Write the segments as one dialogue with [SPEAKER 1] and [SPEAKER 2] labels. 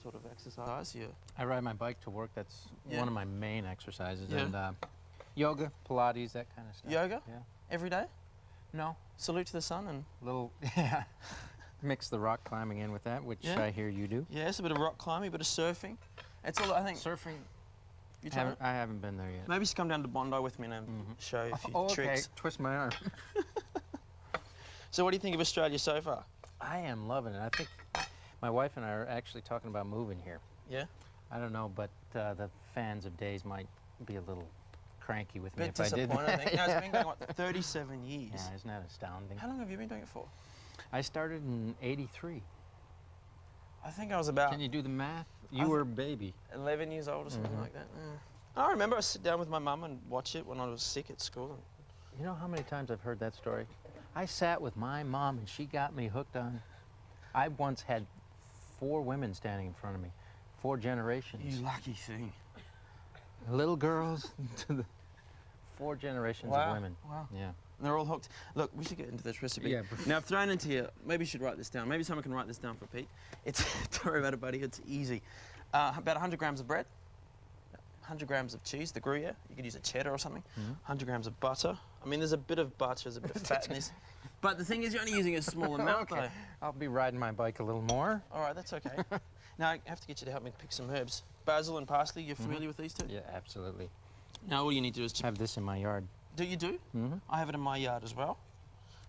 [SPEAKER 1] sort of exercise? Yeah.
[SPEAKER 2] I ride my bike to work. That's
[SPEAKER 1] Yeah.
[SPEAKER 2] one of my main exercises.
[SPEAKER 1] Yeah.
[SPEAKER 2] And yoga, Pilates, that kind of stuff.
[SPEAKER 1] Yoga?
[SPEAKER 2] Yeah.
[SPEAKER 1] Every day?
[SPEAKER 2] No.
[SPEAKER 1] Salute to the sun and...
[SPEAKER 2] Little, yeah. Mix the rock climbing in with that, which
[SPEAKER 1] Yeah.
[SPEAKER 2] I hear you do.
[SPEAKER 1] Yeah, it's a bit of rock climbing, a bit of surfing. It's all, I think...
[SPEAKER 2] Surfing,
[SPEAKER 1] You tried it?
[SPEAKER 2] I haven't been there yet.
[SPEAKER 1] Maybe just come down to Bondi with me and show you a few
[SPEAKER 2] Okay.
[SPEAKER 1] tricks.
[SPEAKER 2] Twist my arm.
[SPEAKER 1] So what do you think of Australia so far?
[SPEAKER 2] I am loving it. I think my wife and I are actually talking about moving here.
[SPEAKER 1] Yeah?
[SPEAKER 2] I don't know, but the fans of Days might be a little cranky with me
[SPEAKER 1] Bit
[SPEAKER 2] if I did
[SPEAKER 1] disappointed,
[SPEAKER 2] that.
[SPEAKER 1] I think. No, it's been going, what, 37 years?
[SPEAKER 2] Yeah, isn't that astounding?
[SPEAKER 1] How long have you been doing it for?
[SPEAKER 2] I started in '83.
[SPEAKER 1] I think I was about
[SPEAKER 2] Can you do the math? You were a baby.
[SPEAKER 1] 11 years old or something like that. I remember I sit down with my mum and watch it when I was sick at school.
[SPEAKER 2] You know how many times I've heard that story? I sat with my mom and she got me hooked on. I once had 4 women standing in front of me, 4 generations.
[SPEAKER 1] You lucky thing.
[SPEAKER 2] Little girls to the 4 generations of women.
[SPEAKER 1] Wow.
[SPEAKER 2] Yeah.
[SPEAKER 1] And they're all hooked. Look, we should get into this recipe.
[SPEAKER 2] Yeah.
[SPEAKER 1] Now I've thrown into here, maybe you should write this down. Maybe someone can write this down for Pete. It's, don't worry about it, buddy, it's easy. About 100 grams of bread, 100 grams of cheese, the Gruyere. You could use a cheddar or something. 100 grams of butter. I mean, there's a bit of butter, there's a bit of fat in this. But the thing is, you're only using a small amount, though.
[SPEAKER 2] I'll be riding my bike a little more.
[SPEAKER 1] All right, that's okay. Now, I have to get you to help me pick some herbs. Basil and parsley, you're familiar with these two?
[SPEAKER 2] Yeah, absolutely.
[SPEAKER 1] Now, all you need to do is...
[SPEAKER 2] I have this in my yard.
[SPEAKER 1] Do you do? I have it in my yard as well.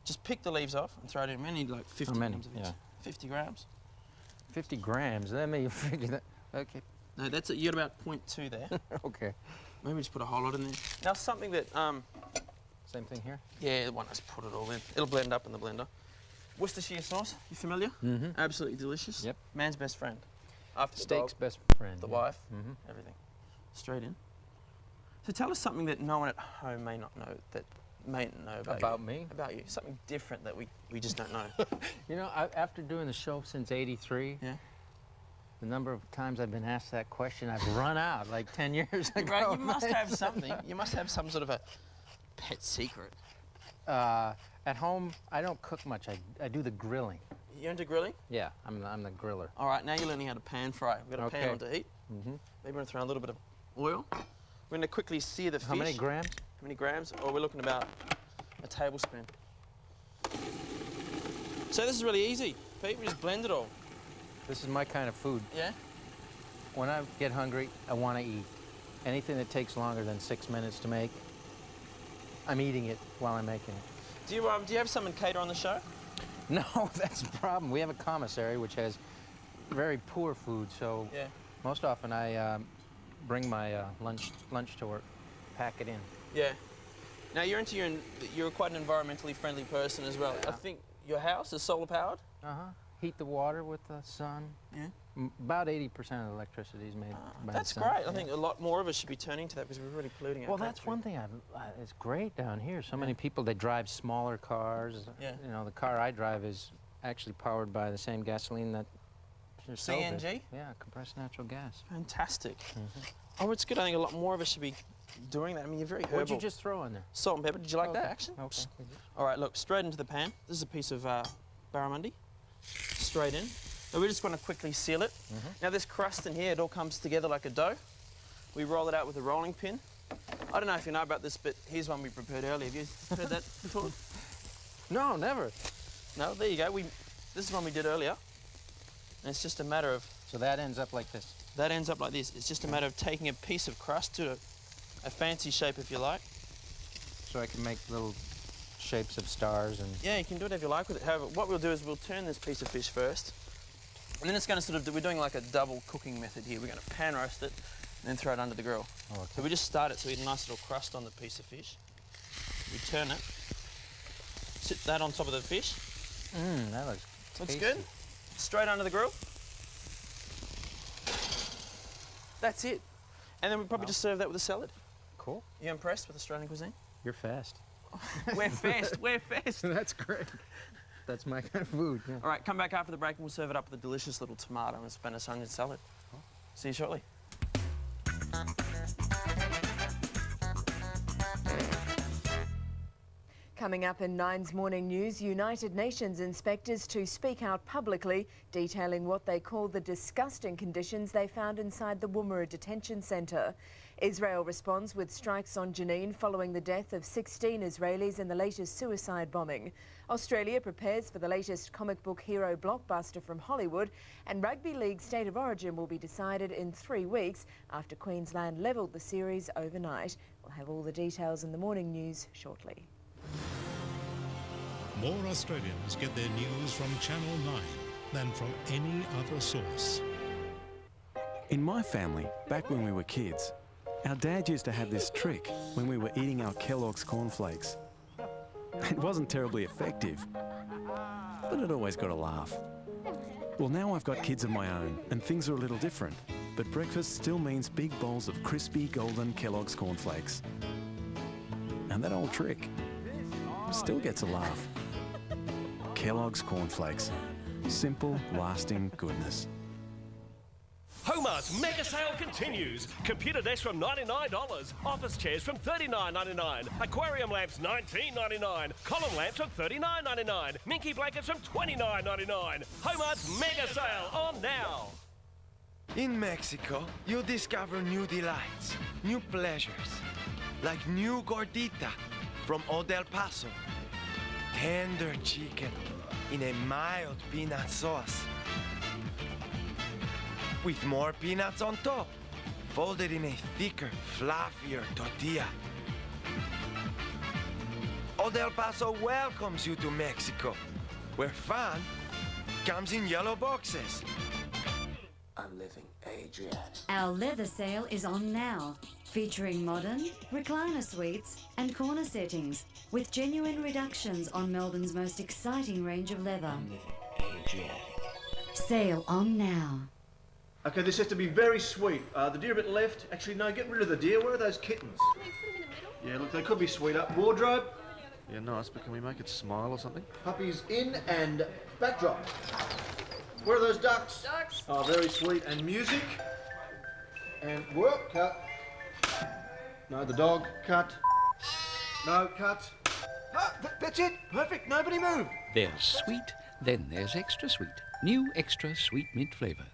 [SPEAKER 1] Just pick the leaves off and throw it in. We need like 50 grams of each.
[SPEAKER 2] Yeah.
[SPEAKER 1] 50 grams.
[SPEAKER 2] 50 grams, let me figure that. Okay.
[SPEAKER 1] No, that's it. You got about 0.2 there.
[SPEAKER 2] Okay.
[SPEAKER 1] Maybe just put a whole lot in there. Now, something that...
[SPEAKER 2] Same thing here?
[SPEAKER 1] Yeah, the one that's put it all in. It'll blend up in the blender. Worcestershire sauce, you familiar? Absolutely delicious.
[SPEAKER 2] Yep.
[SPEAKER 1] Man's best friend. After the
[SPEAKER 2] Steak's
[SPEAKER 1] dog,
[SPEAKER 2] best friend.
[SPEAKER 1] the wife, everything. Straight in. So tell us something that no one at home may not know, that may not know about you.
[SPEAKER 2] me?
[SPEAKER 1] About you. Something different that we just don't know.
[SPEAKER 2] You know, after doing the show since '83,
[SPEAKER 1] Yeah.
[SPEAKER 2] the number of times I've been asked that question, I've run out like 10 years ago.
[SPEAKER 1] Right, you must have something. You must have some sort of a pet secret.
[SPEAKER 2] At home, I don't cook much. I do the grilling.
[SPEAKER 1] You into grilling?
[SPEAKER 2] Yeah, I'm the griller.
[SPEAKER 1] All right, now you're learning how to pan fry. We've got a pan on to heat. Maybe we're going to throw a little bit of oil. We're going to quickly sear the fish.
[SPEAKER 2] How many grams?
[SPEAKER 1] How many grams? Oh, we're looking about a tablespoon. So this is really easy. Pete, we just blend it all.
[SPEAKER 2] This is my kind of food.
[SPEAKER 1] Yeah?
[SPEAKER 2] When I get hungry, I want to eat. Anything that takes longer than 6 minutes to make, I'm eating it while I'm making it.
[SPEAKER 1] Do you have someone cater on the show?
[SPEAKER 2] No, that's the problem. We have a commissary which has very poor food, so
[SPEAKER 1] Yeah.
[SPEAKER 2] most often I bring my lunch to work, pack it in.
[SPEAKER 1] Yeah. Now you're quite an environmentally friendly person as well.
[SPEAKER 2] Yeah.
[SPEAKER 1] I think your house is solar powered.
[SPEAKER 2] Heat the water with the sun.
[SPEAKER 1] Yeah.
[SPEAKER 2] About 80% of the electricity is made by
[SPEAKER 1] That's
[SPEAKER 2] the sun.
[SPEAKER 1] great. I think a lot more of us should be turning to that because we're really polluting our
[SPEAKER 2] Well, that's
[SPEAKER 1] country.
[SPEAKER 2] one thing it's great down here. So many people, they drive smaller cars.
[SPEAKER 1] Yeah.
[SPEAKER 2] You know, the car I drive is actually powered by the same gasoline that yourself is.
[SPEAKER 1] CNG?
[SPEAKER 2] Yeah, compressed natural gas.
[SPEAKER 1] Fantastic. Oh, it's good. I think a lot more of us should be doing that. I mean, you're very herbal.
[SPEAKER 2] What'd you just throw in there?
[SPEAKER 1] Salt and pepper. Did you like that, actually?
[SPEAKER 2] Okay.
[SPEAKER 1] All right, look, straight into the pan. This is a piece of barramundi. Straight in. Now we just want to quickly seal it. Now this crust in here, it all comes together like a dough. We roll it out with a rolling pin. I don't know if you know about this, but here's one we prepared earlier. Have you heard that before?
[SPEAKER 2] No, never.
[SPEAKER 1] No, there you go. This is one we did earlier. And it's just a matter of...
[SPEAKER 2] So that ends up like this?
[SPEAKER 1] That ends up like this. It's just a matter of taking a piece of crust to a fancy shape, if you like.
[SPEAKER 2] So I can make little shapes of stars and...
[SPEAKER 1] Yeah, you can do whatever you like with it. However, what we'll do is we'll turn this piece of fish first. And then it's going to sort of... We're doing like a double cooking method here. We're going to pan roast it and then throw it under the grill.
[SPEAKER 2] Oh, okay.
[SPEAKER 1] So we just start it so we get a nice little crust on the piece of fish. We turn it. Sit that on top of the fish.
[SPEAKER 2] That looks
[SPEAKER 1] Looks
[SPEAKER 2] tasty.
[SPEAKER 1] good. Straight under the grill. That's it. And then we probably just serve that with a salad.
[SPEAKER 2] Cool.
[SPEAKER 1] You impressed with Australian cuisine?
[SPEAKER 2] You're fast.
[SPEAKER 1] We're fast. We're fast.
[SPEAKER 2] That's great. That's my kind of food. Yeah.
[SPEAKER 1] All right, come back after the break and we'll serve it up with a delicious little tomato and Spanish onion salad. See you shortly.
[SPEAKER 3] Coming up in Nine's Morning News, United Nations inspectors to speak out publicly, detailing what they call the disgusting conditions they found inside the Woomera detention centre. Israel responds with strikes on Jenin following the death of 16 Israelis in the latest suicide bombing. Australia prepares for the latest comic book hero blockbuster from Hollywood, and Rugby League State of Origin will be decided in 3 weeks after Queensland levelled the series overnight. We'll have all the details in the morning news shortly.
[SPEAKER 4] More Australians get their news from Channel 9 than from any other source.
[SPEAKER 5] In my family, back when we were kids, our dad used to have this trick when we were eating our Kellogg's cornflakes. It wasn't terribly effective, but it always got a laugh. Well, now I've got kids of my own and things are a little different, but breakfast still means big bowls of crispy golden Kellogg's cornflakes. And that old trick still gets a laugh. Kellogg's cornflakes. Simple, lasting goodness.
[SPEAKER 6] Homar's mega sale continues. Computer desks from $99, office chairs from $39.99, aquarium lamps $19.99, column lamps from $39.99, minky blankets from $29.99. Homar's mega sale on now.
[SPEAKER 7] In Mexico, you'll discover new delights, new pleasures, like new gordita from Old El Paso, tender chicken in a mild peanut sauce, with more peanuts on top, folded in a thicker, fluffier tortilla. Old El Paso welcomes you to Mexico, where fun comes in yellow boxes.
[SPEAKER 8] I'm living Adriatic.
[SPEAKER 9] Our leather sale is on now, featuring modern, recliner suites and corner settings, with genuine reductions on Melbourne's most exciting range of leather.
[SPEAKER 8] I'm living Adriatic.
[SPEAKER 9] Sale on now.
[SPEAKER 10] Okay, this has to be very sweet. The deer a bit left. Actually, no, get rid of the deer. Where are those kittens? Yeah, look, they could be sweeter. Wardrobe.
[SPEAKER 11] Yeah, nice, but can we make it smile or something?
[SPEAKER 10] Puppies in and backdrop. Where are those ducks? Ducks. Oh, very sweet. And music. And work, cut. No, the dog, cut. No, cut. No, that's it. Perfect. Nobody move.
[SPEAKER 12] There's sweet, then there's extra sweet. New extra sweet mint flavour.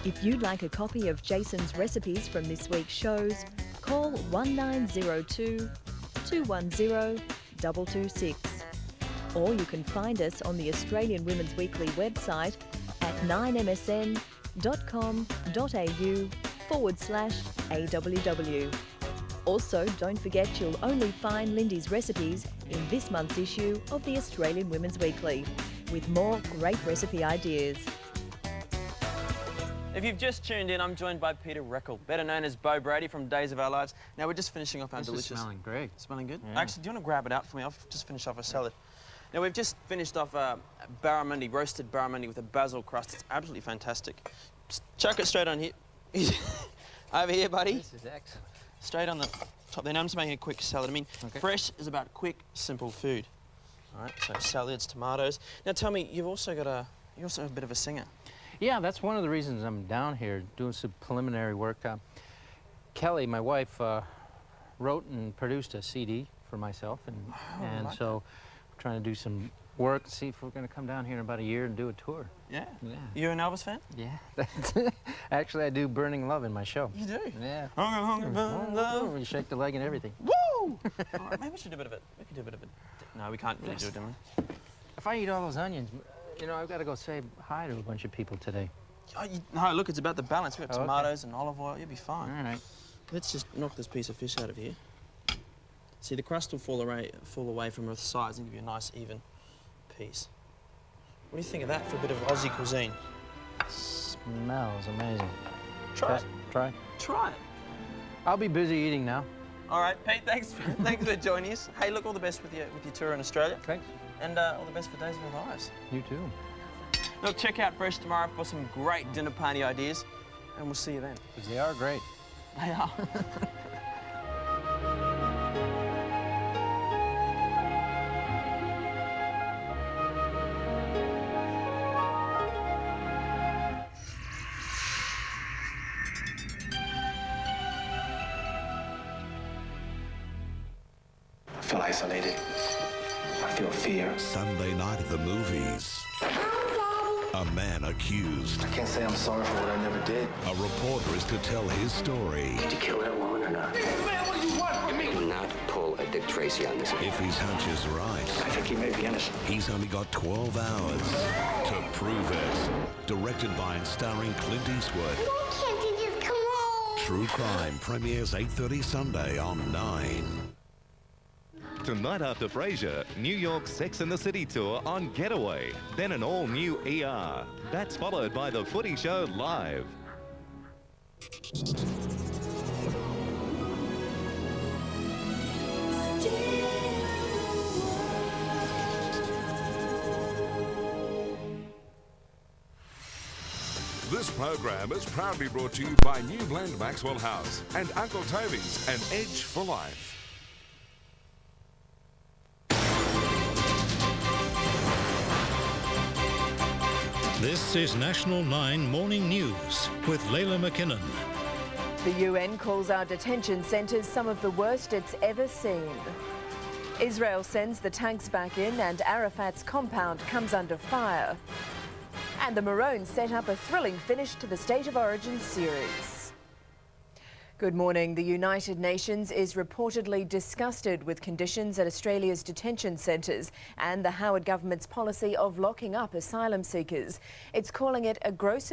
[SPEAKER 13] If you'd like a copy of Jason's recipes from this week's shows, call 1902 210 226. Or you can find us on the Australian Women's Weekly website at 9msn.com.au/AWW. Also, don't forget you'll only find Lindy's recipes in this month's issue of the Australian Women's Weekly, with more great recipe ideas.
[SPEAKER 1] If you've just tuned in, I'm joined by Peter Reckell, better known as Bo Brady from Days of Our Lives. Now, we're just finishing off our delicious...
[SPEAKER 2] This is smelling great.
[SPEAKER 1] Smelling good?
[SPEAKER 2] Yeah.
[SPEAKER 1] Actually, do you want to grab it out for me? I'll just finish off a salad. Now, we've just finished off barramundi, roasted barramundi with a basil crust. It's absolutely fantastic. Just chuck it straight on here. Over here, buddy.
[SPEAKER 2] This is excellent.
[SPEAKER 1] Straight on the top there. Now I'm just making a quick salad. I mean, fresh is about quick, simple food. All right, so salads, tomatoes. Now tell me, you're also a bit of a singer.
[SPEAKER 2] Yeah, that's one of the reasons I'm down here doing some preliminary work. Kelly, my wife, wrote and produced a CD for myself, and
[SPEAKER 1] like
[SPEAKER 2] so we're trying to do some work, see if we're going to come down here in about a year and do a tour.
[SPEAKER 1] Yeah?
[SPEAKER 2] Yeah.
[SPEAKER 1] You're an Elvis fan?
[SPEAKER 2] Yeah. Actually, I do Burning Love in my show.
[SPEAKER 1] You do?
[SPEAKER 2] Yeah.
[SPEAKER 1] Hungry, burning love.
[SPEAKER 2] You shake the leg and everything.
[SPEAKER 1] Woo! All right, maybe we should do a bit of it. We could do a bit of it. No, we can't really do it, do we?
[SPEAKER 2] If I eat all those onions, you know, I've got to go say hi to a bunch of people today.
[SPEAKER 1] Oh, no, look, it's about the balance. We've got tomatoes and olive oil. You'll be fine.
[SPEAKER 2] All right.
[SPEAKER 1] Let's just knock this piece of fish out of here. See, the crust will fall away from the sides and give you a nice, even piece. What do you think of that for a bit of Aussie cuisine?
[SPEAKER 2] Smells amazing.
[SPEAKER 1] Try it.
[SPEAKER 2] Try.
[SPEAKER 1] Try it.
[SPEAKER 2] I'll be busy eating now.
[SPEAKER 1] All right, Pete, thanks for joining us. Hey, look, all the best with your tour in Australia.
[SPEAKER 2] Thanks.
[SPEAKER 1] And all the best for Days of Our Lives.
[SPEAKER 2] You too.
[SPEAKER 1] Look, check out Fresh tomorrow for some great dinner party ideas, and we'll see you then.
[SPEAKER 2] Because they are great.
[SPEAKER 1] They are.
[SPEAKER 8] feel isolated. I feel fear.
[SPEAKER 14] Sunday night at the movies. A man accused.
[SPEAKER 8] I can't say I'm sorry for what I never did.
[SPEAKER 14] A reporter is to tell his story.
[SPEAKER 8] Did you kill that woman or not? Man, what do you want from me? Do not pull a Dick Tracy on this.
[SPEAKER 14] If his hunch is right,
[SPEAKER 8] I think he may be innocent.
[SPEAKER 14] he's only got 12 hours to prove it. Directed by and starring Clint Eastwood.
[SPEAKER 15] Can't you just come on?
[SPEAKER 14] True Crime premieres 8:30 Sunday on 9.
[SPEAKER 16] Tonight after Frasier, New York's Sex and the City tour on Getaway. Then an all-new ER. That's followed by The Footy Show live.
[SPEAKER 17] This program is proudly brought to you by New Blend Maxwell House and Uncle Toby's, an edge for life.
[SPEAKER 4] This is National 9 Morning News with Layla McKinnon.
[SPEAKER 3] The UN calls our detention centres some of the worst it's ever seen. Israel sends the tanks back in and Arafat's compound comes under fire. And the Maroons set up a thrilling finish to the State of Origin series. Good morning. The United Nations is reportedly disgusted with conditions at Australia's detention centres and the Howard government's policy of locking up asylum seekers. It's calling it a gross